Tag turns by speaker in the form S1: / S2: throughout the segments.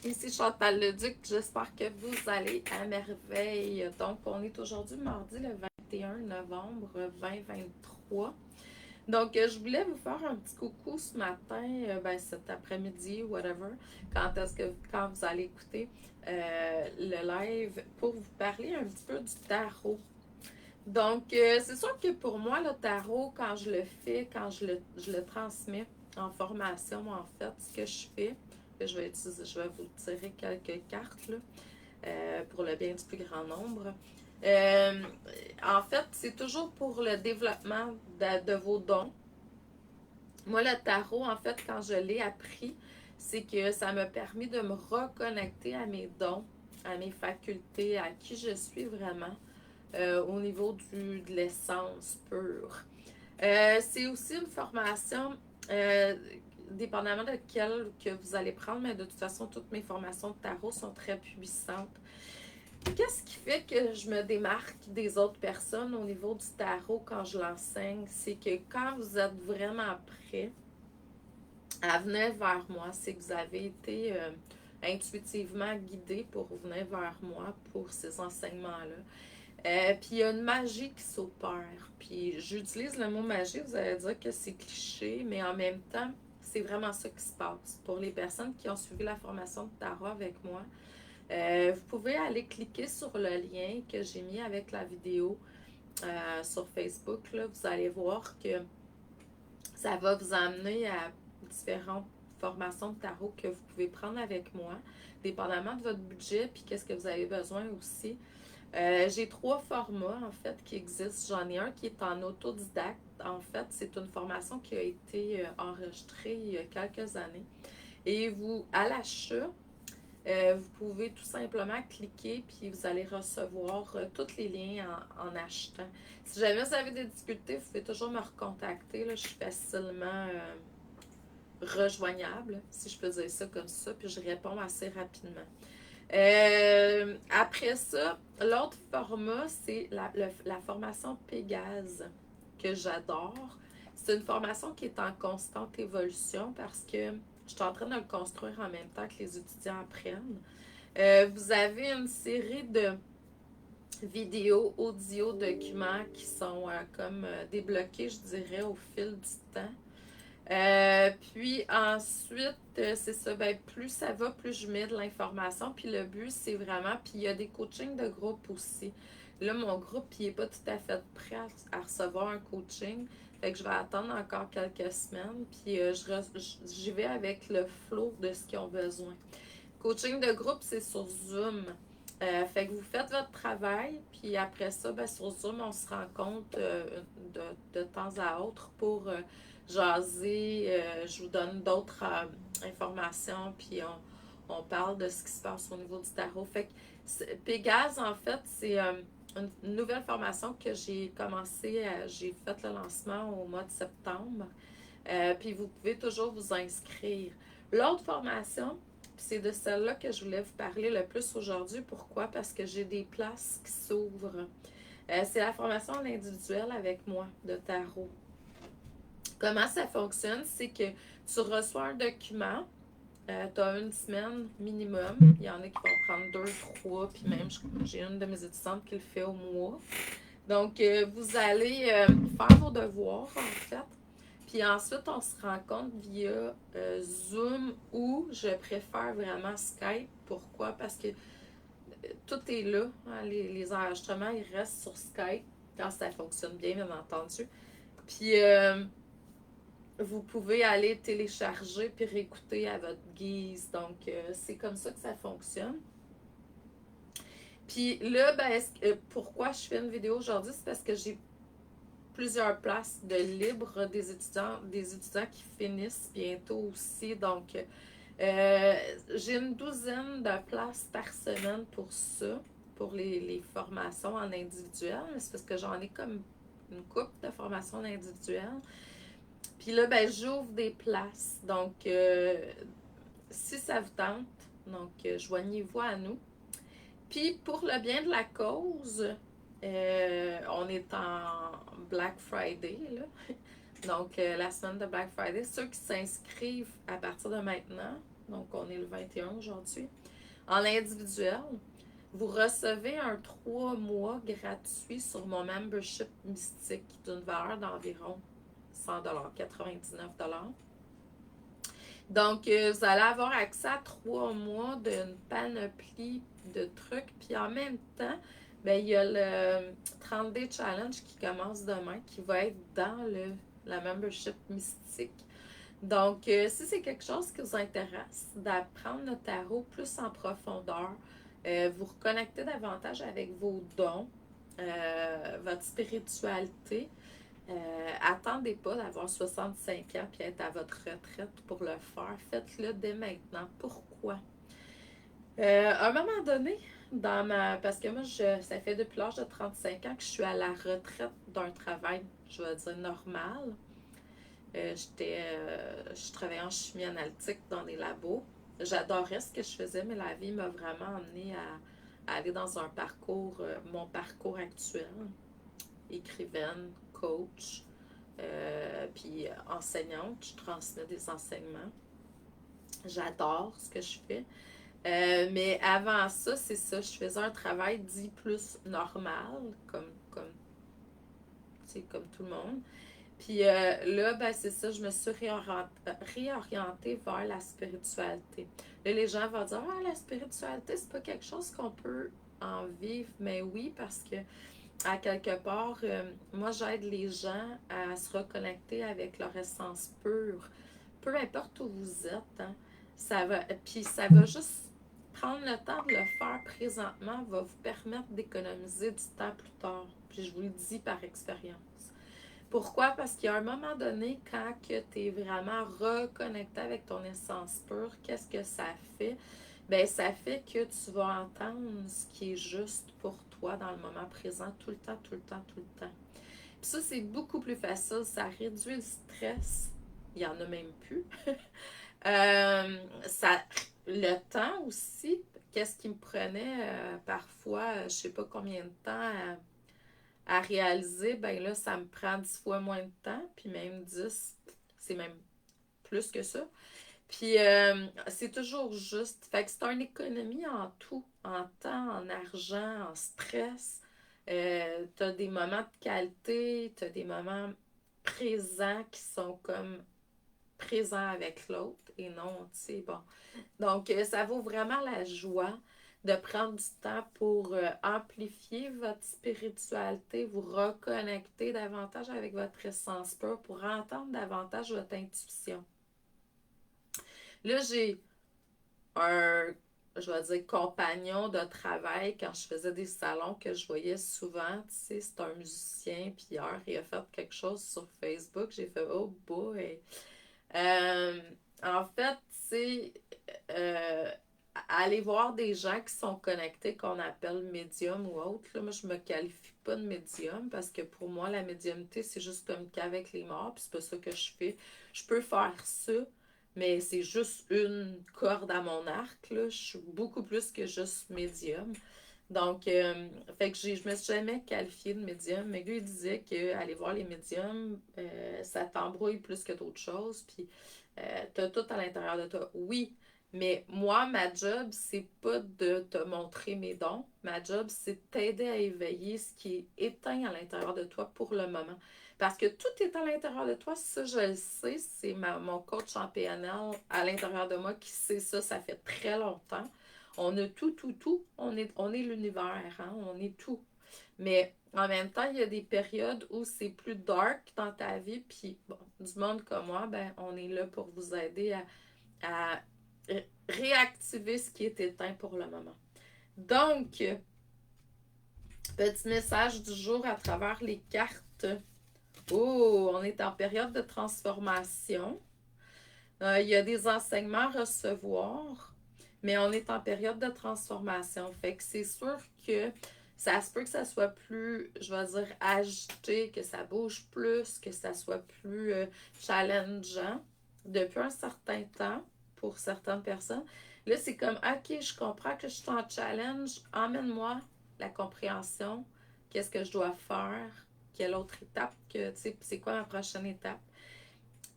S1: Ici Chantal Leduc, j'espère que vous allez à merveille. Donc, on est aujourd'hui mardi le 21 novembre 2023. Donc, je voulais vous faire un petit coucou ce matin, cet après-midi, whatever, quand vous allez écouter le live pour vous parler un petit peu du tarot. Donc, c'est sûr que pour moi, le tarot, quand je le fais, quand je le transmets en formation, en fait, ce que je fais, je vais utiliser, je vais vous tirer quelques cartes là, pour le bien du plus grand nombre. Euh, En fait, c'est toujours pour le développement de vos dons. Moi, le tarot, en fait, quand je l'ai appris, c'est que ça m'a permis de me reconnecter à mes dons, à mes facultés, à qui je suis vraiment. Au niveau de l'essence pure. C'est aussi une formation, dépendamment de quelle que vous allez prendre, mais de toute façon, toutes mes formations de tarot sont très puissantes. Qu'est-ce qui fait que je me démarque des autres personnes au niveau du tarot quand je l'enseigne? C'est que quand vous êtes vraiment prêt à venir vers moi, c'est que vous avez été intuitivement guidé pour venir vers moi pour ces enseignements-là. Puis il y a une magie qui s'opère. Puis j'utilise le mot magie, vous allez dire que c'est cliché, mais en même temps, c'est vraiment ça qui se passe. Pour les personnes qui ont suivi la formation de tarot avec moi, vous pouvez aller cliquer sur le lien que j'ai mis avec la vidéo sur Facebook. Là, vous allez voir que ça va vous amener à différentes formations de tarot que vous pouvez prendre avec moi, dépendamment de votre budget, puis qu'est-ce que vous avez besoin aussi. J'ai 3 formats, en fait, qui existent. J'en ai un qui est en autodidacte. En fait, c'est une formation qui a été enregistrée il y a quelques années. Et vous, à l'achat, vous pouvez tout simplement cliquer, puis vous allez recevoir tous les liens en achetant. Si jamais vous avez des difficultés, vous pouvez toujours me recontacter. Là, je suis facilement rejoignable, si je peux dire ça comme ça, puis je réponds assez rapidement. Après ça, l'autre format, c'est la formation Pégase que j'adore. C'est une formation qui est en constante évolution parce que je suis en train de le construire en même temps que les étudiants apprennent. Vous avez une série de vidéos, audio, documents qui sont comme débloqués, je dirais, au fil du temps. Puis ensuite, c'est ça, ben, plus ça va, plus je mets de l'information. Puis le but, c'est vraiment, puis il y a des coachings de groupe aussi. Là, mon groupe, il n'est pas tout à fait prêt à recevoir un coaching. Fait que je vais attendre encore quelques semaines. Puis j'y vais avec le flow de ce qu'ils ont besoin. Coaching de groupe, c'est sur Zoom. Fait que vous faites votre travail, puis après ça, ben, sur Zoom, on se rencontre de temps à autre pour jaser. Je vous donne d'autres informations, puis on parle de ce qui se passe au niveau du tarot. Fait que Pégase, en fait, c'est une nouvelle formation que j'ai commencé, j'ai fait le lancement au mois de septembre. Puis vous pouvez toujours vous inscrire. L'autre formation, c'est de celle-là que je voulais vous parler le plus aujourd'hui. Pourquoi? Parce que j'ai des places qui s'ouvrent. C'est la formation en individuel avec moi de tarot. Comment ça fonctionne? C'est que tu reçois un document, tu as une semaine minimum. Il y en a qui vont prendre 2, 3, puis même j'ai une de mes étudiantes qui le fait au mois. Donc, vous allez faire vos devoirs, en fait. Puis ensuite, on se rencontre via Zoom ou je préfère vraiment Skype. Pourquoi? Parce que tout est là. Hein, les enregistrements, ils restent sur Skype quand ça fonctionne bien, bien entendu. Puis vous pouvez aller télécharger puis réécouter à votre guise. Donc, c'est comme ça que ça fonctionne. Puis là, ben, pourquoi je fais une vidéo aujourd'hui? C'est parce que j'ai plusieurs places de libre des étudiants qui finissent bientôt aussi. Donc, j'ai une douzaine de places par semaine pour ça, pour les formations en individuel. C'est parce que j'en ai comme une couple de formations en individuel. Puis là, ben, j'ouvre des places. Donc, si ça vous tente, donc, joignez-vous à nous. Puis, pour le bien de la cause, on est en Black Friday, là. Donc, la semaine de Black Friday, ceux qui s'inscrivent à partir de maintenant, Donc, on est le 21 aujourd'hui. En individuel, vous recevez un 3 mois gratuit sur mon membership mystique d'une valeur d'environ 100 $, 99 $. Donc, vous allez avoir accès à 3 mois d'une panoplie de trucs. Puis en même temps, ben, il y a le 30 Day Challenge qui commence demain, qui va être dans la membership mystique. Donc, si c'est quelque chose qui vous intéresse, d'apprendre le tarot plus en profondeur, vous reconnecter davantage avec vos dons, votre spiritualité, attendez pas d'avoir 65 ans puis être à votre retraite pour le faire. Faites-le dès maintenant. Pourquoi? À un moment donné, parce que moi, ça fait depuis l'âge de 35 ans que je suis à la retraite d'un travail, je vais dire, normal. Je travaillais en chimie analytique dans des labos. J'adorais ce que je faisais, mais la vie m'a vraiment amenée à aller dans un parcours, mon parcours actuel, écrivaine, coach, puis enseignante. Je transmets des enseignements. J'adore ce que je fais. Mais avant ça, c'est ça, je faisais un travail dit plus normal, comme tout le monde. Puis là, ben, c'est ça, je me suis réorientée vers la spiritualité. Là, les gens vont dire, ah, la spiritualité, c'est pas quelque chose qu'on peut en vivre. Mais oui, parce que à quelque part, moi, j'aide les gens à se reconnecter avec leur essence pure. Peu importe où vous êtes, hein, puis ça va juste prendre le temps de le faire présentement, va vous permettre d'économiser du temps plus tard. Puis je vous le dis par expérience. Pourquoi? Parce qu'il y a un moment donné, quand tu es vraiment reconnecté avec ton essence pure, qu'est-ce que ça fait? Bien, ça fait que tu vas entendre ce qui est juste pour toi dans le moment présent, tout le temps, tout le temps, tout le temps. Puis ça, c'est beaucoup plus facile. Ça réduit le stress. Il n'y en a même plus. Ça, le temps aussi, qu'est-ce qui me prenait parfois, je ne sais pas combien de temps à réaliser, ben là, ça me prend 10 fois moins de temps, puis même 10, c'est même plus que ça. Puis c'est toujours juste. Fait que c'est une économie en tout, en temps, en argent, en stress. T'as des moments de qualité, t'as des moments présents qui sont comme présents avec l'autre et non, tu sais, bon. Donc, ça vaut vraiment la joie de prendre du temps pour amplifier votre spiritualité, vous reconnecter davantage avec votre essence pure, pour entendre davantage votre intuition. Là, j'ai un, je vais dire, compagnon de travail quand je faisais des salons que je voyais souvent. Tu sais, c'est un musicien, puis hier, il a fait quelque chose sur Facebook. J'ai fait, oh boy! Euh, En fait, c'est aller voir des gens qui sont connectés, qu'on appelle médium ou autre. Là, moi, je me qualifie pas de médium parce que pour moi, la médiumnité, c'est juste communiquer avec les morts, puis c'est pas ça que je fais. Je peux faire ça, mais c'est juste une corde à mon arc. Là. Je suis beaucoup plus que juste médium. Donc, fait que je me suis jamais qualifiée de médium, mais lui, il disait que aller voir les médiums, ça t'embrouille plus que d'autres choses, puis t'as tout à l'intérieur de toi. Oui, mais moi, ma job, c'est pas de te montrer mes dons. Ma job, c'est de t'aider à éveiller ce qui est éteint à l'intérieur de toi pour le moment. Parce que tout est à l'intérieur de toi, ça, je le sais, c'est mon coach en PNL à l'intérieur de moi qui sait ça, ça fait très longtemps. On a tout, tout, tout. On est l'univers, hein? On est tout. Mais en même temps, il y a des périodes où c'est plus dark dans ta vie. Puis, bon, du monde comme moi, ben, on est là pour vous aider à réactiver ce qui est éteint pour le moment. Donc, petit message du jour à travers les cartes. Oh, on est en période de transformation. Il y a des enseignements à recevoir, mais on est en période de transformation. Fait que c'est sûr que ça se peut que ça soit plus, je vais dire, agité, que ça bouge plus, que ça soit plus challengeant depuis un certain temps pour certaines personnes. Là, c'est comme, OK, je comprends que je suis en challenge, emmène-moi la compréhension, qu'est-ce que je dois faire, quelle autre étape, que, tu sais, c'est quoi ma prochaine étape.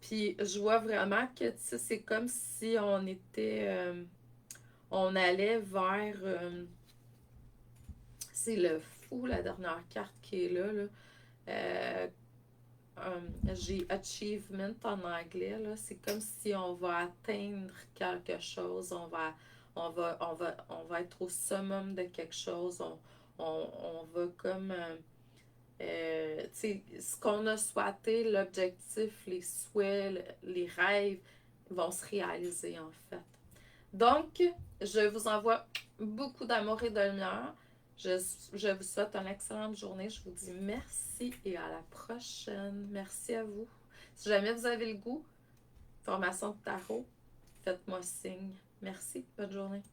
S1: Puis je vois vraiment que, tu sais, c'est comme si on était... on allait vers... c'est le fou, la dernière carte qui est là. Euh, j'ai achievement en anglais, là. C'est comme si on va atteindre quelque chose, on va être au summum de quelque chose, on va comme, tu sais, ce qu'on a souhaité, l'objectif, les souhaits, les rêves vont se réaliser en fait. Donc, je vous envoie beaucoup d'amour et de lumière. Je, je vous souhaite une excellente journée. Je vous dis merci et à la prochaine. Merci à vous. Si jamais vous avez le goût, formation de tarot, faites-moi signe. Merci. Bonne journée.